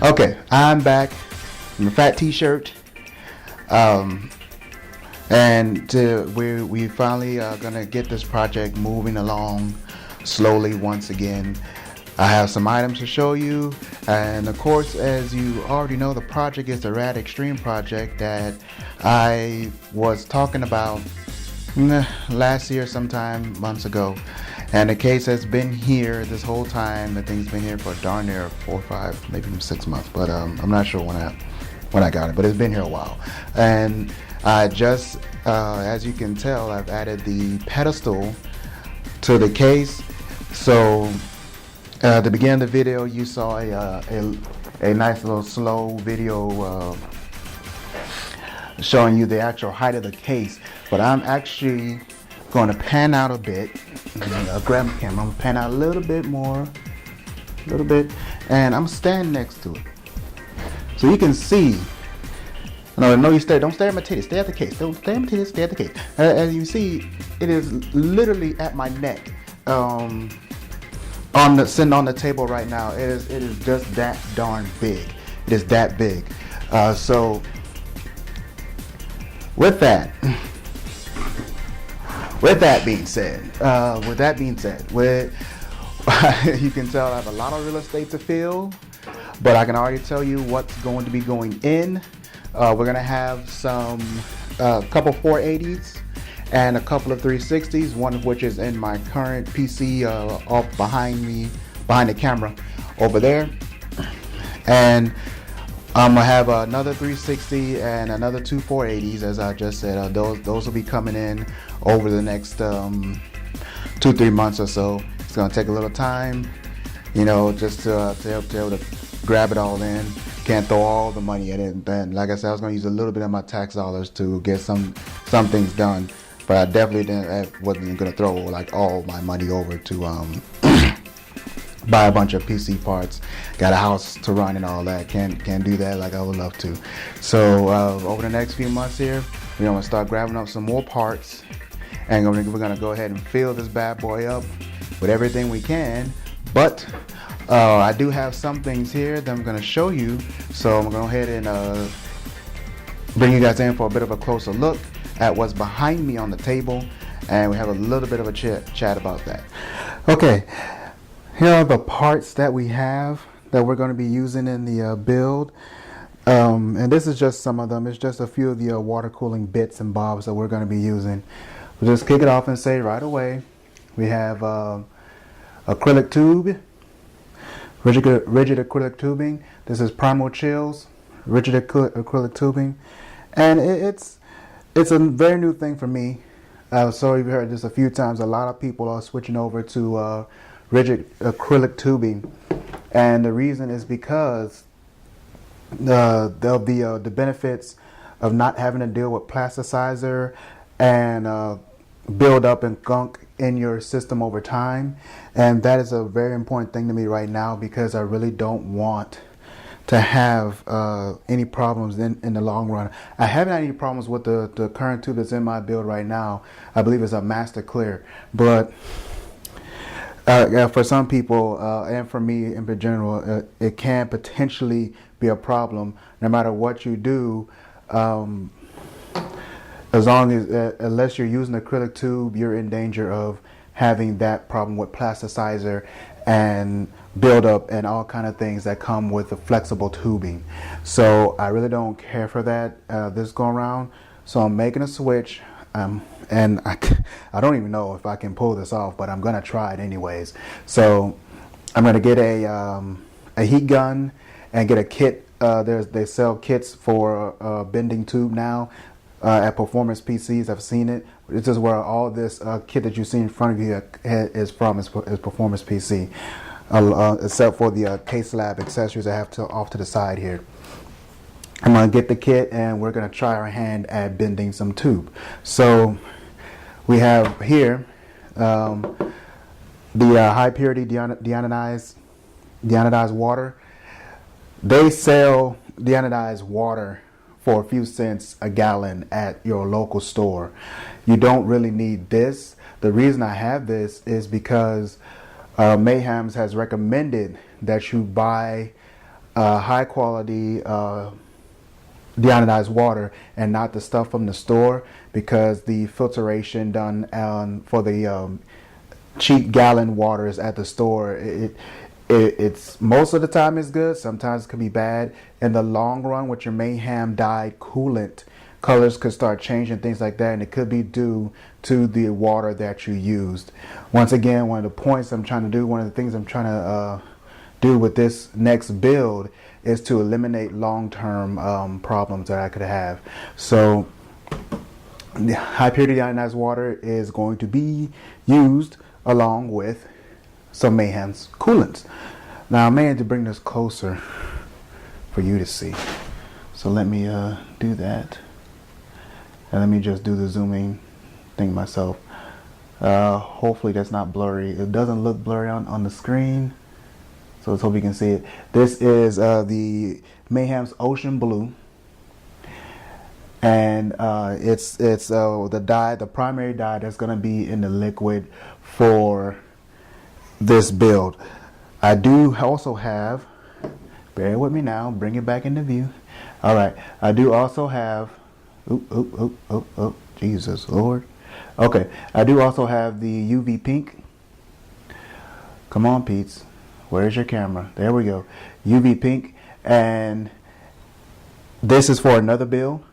Okay, I'm back in a fat t-shirt. And we finally are gonna get this project moving along slowly once again. I have some items to show you, and of course, as you already know, the project is the Rad Xtreme project that I was talking about last year sometime, months ago. And the case has been here this whole time. The thing's been here for darn near 4 or 5, maybe 6 months, but I'm not sure when I got it, but it's been here a while. And I just, as you can tell, I've added the pedestal to the case. So at the beginning of the video, you saw a nice little slow video showing you the actual height of the case. But I'm actually going to pan out a bit. I'll grab my camera. I'm going to pan out a little bit more, and I'm standing next to it, so you can see. No, you stay. Don't stare at my titties. Stay at the case. Don't stare at my titties. Stay at the case. As you see, it is literally at my neck. Sitting on the table right now. It is just that darn big. It is that big. So with that being said, you can tell I have a lot of real estate to fill, but I can already tell you what's going to be going in. We're going to have a couple 480s and a couple of 360s, one of which is in my current PC off behind me, behind the camera over there. And I'm going to have another 360 and another two 480s, as I just said. Those will be coming in over the next 2-3 months or so. It's going to take a little time, just to be able to grab it all in. Can't throw all the money at it. And like I said, I was going to use a little bit of my tax dollars to get some things done, but I definitely wasn't going to throw like all my money over to buy a bunch of PC parts. Got a house to run and all that. Can't do that like I would love to. So over the next few months here, we're going to start grabbing up some more parts, and we're going to go ahead and fill this bad boy up with everything we can. But I do have some things here that I'm going to show you, so I'm going to go ahead and bring you guys in for a bit of a closer look at what's behind me on the table, and we have a little bit of a chat about that. Okay, here are the parts that we have that we're going to be using in the build, and this is just some of them. It's just a few of the water cooling bits and bobs that we're going to be using. We'll just kick it off and say right away, we have acrylic tube. Rigid acrylic tubing. This is Primal Chills rigid acrylic tubing, and it's a very new thing for me. So you've heard this a few times. A lot of people are switching over to rigid acrylic tubing, and the reason is because the benefits of not having to deal with plasticizer and build up and gunk in your system over time. And that is a very important thing to me right now, because I really don't want to have any problems in the long run. I haven't had any problems with the current tube that's in my build right now. I believe it's a Master Clear, but for some people and for me in general, it can potentially be a problem no matter what you do. Unless you're using acrylic tube, you're in danger of having that problem with plasticizer and buildup and all kind of things that come with the flexible tubing. So I really don't care for that this go around. So I'm making a switch, and I don't even know if I can pull this off, but I'm gonna try it anyways. So I'm gonna get a heat gun and get a kit. They sell kits for bending tube now. At Performance PCs, I've seen it. This is where all this kit that you see in front of you is from, is Performance PC, except for the case lab accessories I have off to the side here. I'm going to get the kit, and we're going to try our hand at bending some tube. So we have here the high purity deionized water. They sell deionized water for a few cents a gallon at your local store. You don't really need this. The reason I have this is because Mayhems has recommended that you buy high quality deionized water and not the stuff from the store, because the filtration done for the cheap gallon waters at the store, it's most of the time is good. Sometimes it could be bad. In the long run, with your Mayhem dyed coolant, colors could start changing, things like that, and it could be due to the water that you used. Once again, one of the points I'm trying to do, one of the things I'm trying to do with this next build is to eliminate long-term problems that I could have. So the high purity ionized water is going to be used along with some Mayhem's coolants. Now I may have to bring this closer for you to see. So let me do that. And let me just do the zooming thing myself. Hopefully that's not blurry. It doesn't look blurry on the screen. So let's hope you can see it. This is the Mayhem's Ocean Blue. And it's the dye, the primary dye that's going to be in the liquid for this build. I do also have, bear with me now, bring it back into view. All right, I do also have, Jesus Lord. Okay, I do also have the UV pink. Come on, Pete's. Where's your camera? There we go. UV pink, and this is for another build.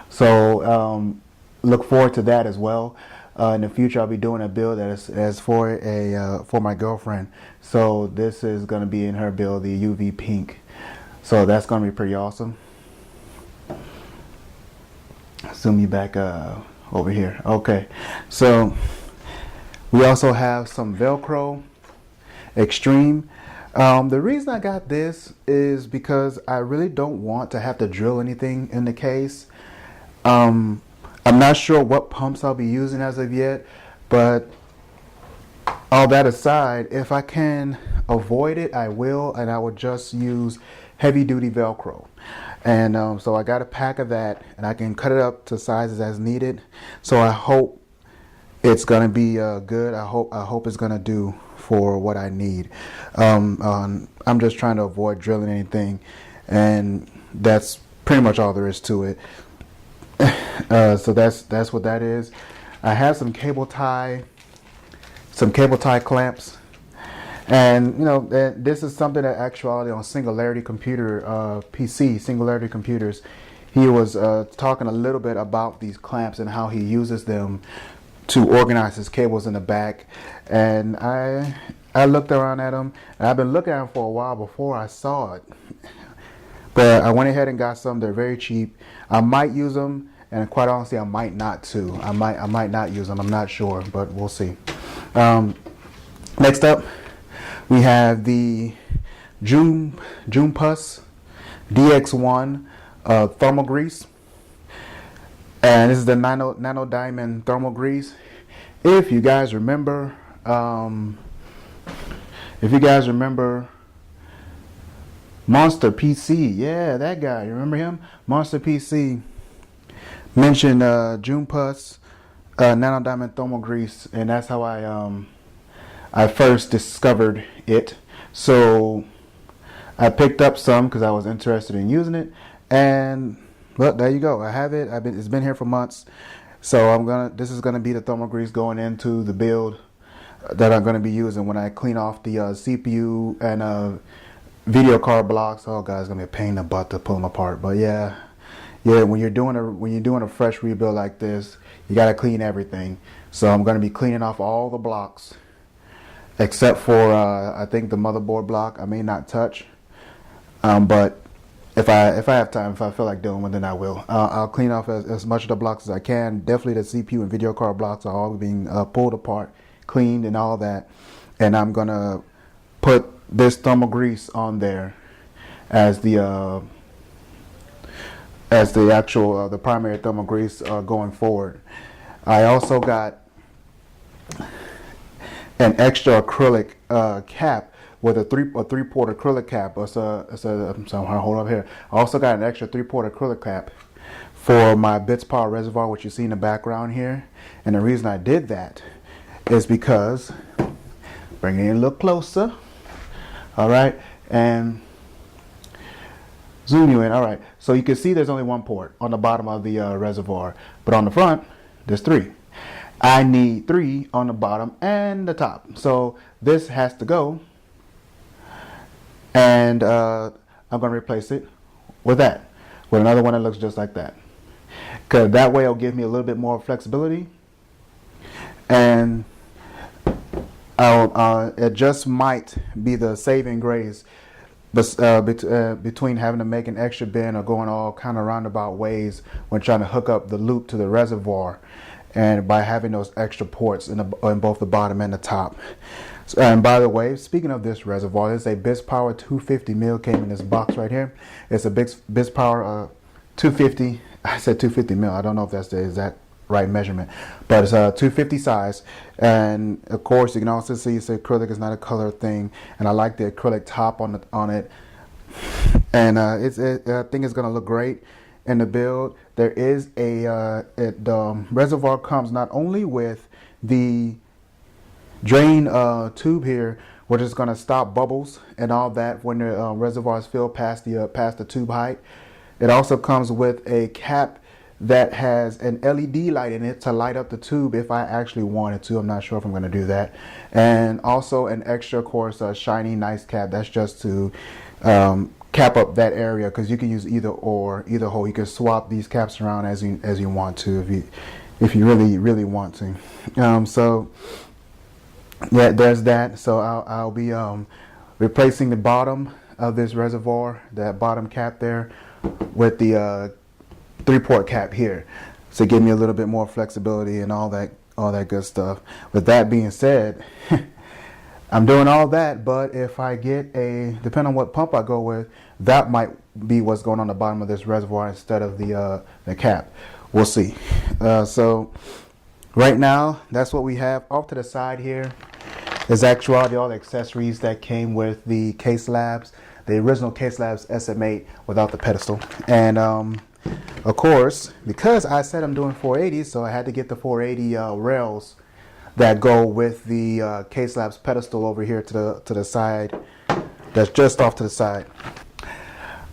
So look forward to that as well. In the future, I'll be doing a build that is for my girlfriend. So this is going to be in her build, the UV pink. So that's going to be pretty awesome. Zoom you back over here. Okay, so we also have some Velcro Xtreme. The reason I got this is because I really don't want to have to drill anything in the case. I'm not sure what pumps I'll be using as of yet, but all that aside, if I can avoid it, I will, and I will just use heavy duty Velcro. And so I got a pack of that, and I can cut it up to sizes as needed. So I hope it's gonna be good. I hope it's gonna do for what I need. I'm just trying to avoid drilling anything, and that's pretty much all there is to it. So that's what that is. I have some cable tie clamps, and you know this is something that actually on Singularity computers, he was talking a little bit about these clamps and how he uses them to organize his cables in the back. And I looked around at them, and I've been looking at them for a while before I saw it. But I went ahead and got some. They're very cheap. I might use them, and quite honestly, I might not too. I might not use them. I'm not sure, but we'll see. Next up, we have the Jumpus DX1 thermal grease, and this is the nano diamond thermal grease. If you guys remember, Monster PC, yeah, that guy. You remember him? Monster PC mentioned Jumpus nano diamond thermal grease, and that's how I first discovered it. So I picked up some because I was interested in using it, and well, there you go. I have it. It's been here for months. So this is gonna be the thermal grease going into the build that I'm gonna be using when I clean off the CPU and video card blocks. Oh god, it's gonna be a pain in the butt to pull them apart. But yeah, when you're doing a fresh rebuild like this, you gotta clean everything. So I'm gonna be cleaning off all the blocks except for I think the motherboard block I may not touch. But if I have time, if I feel like doing one, then I will. I'll clean off as much of the blocks as I can. Definitely the CPU and video card blocks are all being pulled apart, cleaned, and all that. And I'm gonna put this thermal grease on there as the actual the primary thermal grease going forward. I also got an extra acrylic cap with a three-port acrylic cap. Hold up here. I also got an extra 3-port acrylic cap for my Bits Power reservoir, which you see in the background here. And the reason I did that is because, bring it in a little closer. All right, and zoom you in. All right, so you can see there's only one port on the bottom of the reservoir, but on the front there's three. I need three on the bottom and the top, so this has to go, and I'm going to replace it with another one that looks just like that, because that way it'll give me a little bit more flexibility, and it just might be the saving grace between having to make an extra bend or going all kind of roundabout ways when trying to hook up the loop to the reservoir, and by having those extra ports in both the bottom and the top. So, and by the way, speaking of this reservoir, there's a BizPower 250 mil came in this box right here. It's a BizPower 250. I said 250 mil. I don't know if that's the exact right measurement, but it's a 250 size, and of course you can also see it's acrylic. It's not a color thing, and I like the acrylic top on it, and I think it's gonna look great in the build. There is the reservoir comes not only with the drain tube here, which is gonna stop bubbles and all that when the reservoir is filled past the tube height. It also comes with a cap that has an LED light in it to light up the tube if I actually wanted to. I'm not sure if I'm going to do that. And also an extra, of course, shiny nice cap. That's just to cap up that area, because you can use either hole. You can swap these caps around as you want to, if you really want to. So yeah, there's that. So I'll be replacing the bottom of this reservoir, that bottom cap there, with the 3-port cap here, to give me a little bit more flexibility and all that good stuff. With that being said, I'm doing all that, but if I get depending on what pump I go with, that might be what's going on the bottom of this reservoir instead of the cap. We'll see. So right now, that's what we have. Off to the side here is actually all the accessories that came with the case labs, the original case labs SM8 without the pedestal. And of course, because I said I'm doing 480s, so I had to get the 480 rails that go with the case labs pedestal over here to the side. That's just off to the side.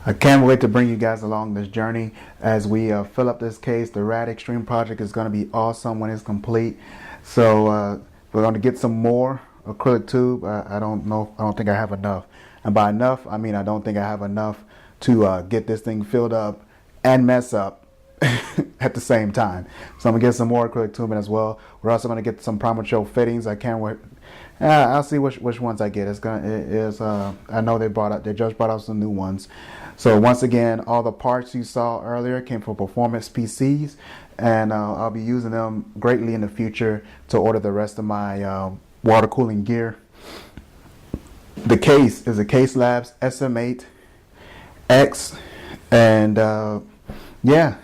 I can't wait to bring you guys along this journey as we fill up this case. The Rad Xtreme project is going to be awesome when it's complete. So we're going to get some more acrylic tube. I don't think I have enough. And by enough, I mean I don't think I have enough to get this thing filled up and mess up at the same time. So I'm gonna get some more acrylic tubing as well. We're also gonna get some Promocho fittings. I can't wait. I'll see which ones I get. I know they just brought out some new ones. So once again, all the parts you saw earlier came from Performance PCs, and I'll be using them greatly in the future to order the rest of my water cooling gear. The case is a Case Labs SM8 X, and yeah,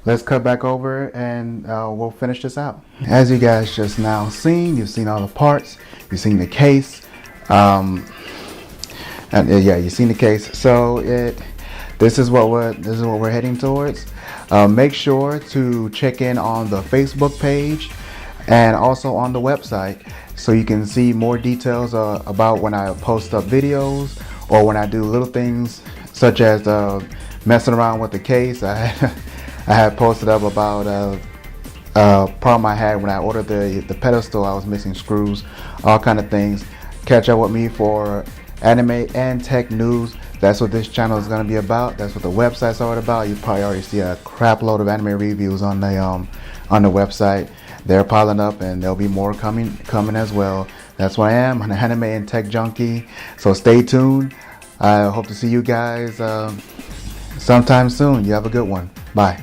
let's cut back over and we'll finish this out. As you guys just now seen, you've seen all the parts, you've seen the case, and yeah, you've seen the case. So this is what we're heading towards. Make sure to check in on the Facebook page and also on the website, so you can see more details about when I post up videos or when I do little things such as messing around with the case. I had posted up about a problem I had when I ordered the pedestal. I was missing screws, all kind of things. Catch up with me for anime and tech news. That's what this channel is going to be about. That's what the website's all about. You probably already see a crap load of anime reviews on the website. They're piling up, and there'll be more coming as well. That's what I am, an anime and tech junkie. So stay tuned. I hope to see you guys sometime soon. You have a good one. Bye.